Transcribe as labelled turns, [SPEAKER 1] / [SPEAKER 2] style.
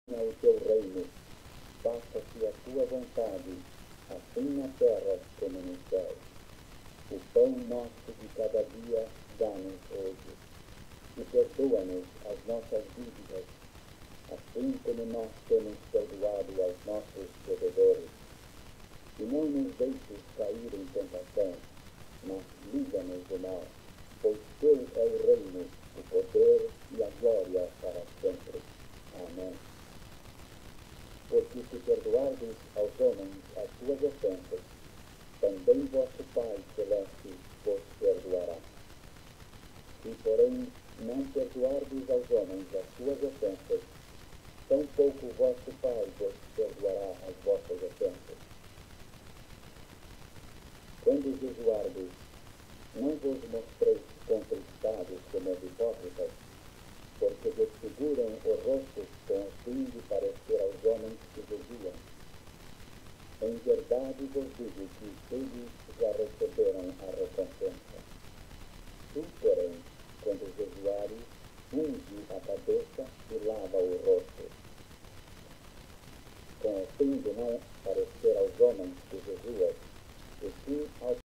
[SPEAKER 1] o teu reino, faça-se a tua vontade, assim na terra como no céu. O pão nosso de cada dia dá-nos hoje, e perdoa-nos as nossas dívidas, assim como nós temos perdoado aos nossos devedores. E não nos deixes cair em tentação, mas livra-nos do mal, pois teu é o reino, o poder e a glória para sempre. Amém. Porque se perdoardes aos homens as suas ofensas, também vosso Pai Celeste vos perdoará. Se, porém, não perdoardes aos homens as suas ofensas, tampouco vosso Pai vos perdoará as vossas ofensas. Quando jejuardes, não vos mostreis contristados como os hipócritas, porque desfiguram o rosto com o fim de parecer aos homens que jejuam. Em verdade vos digo que eles já receberam a recompensa. Tu, porém, quando jejuares, unge a cabeça e lava o rosto, com o fim de não parecer aos homens que jejuam, e sim ao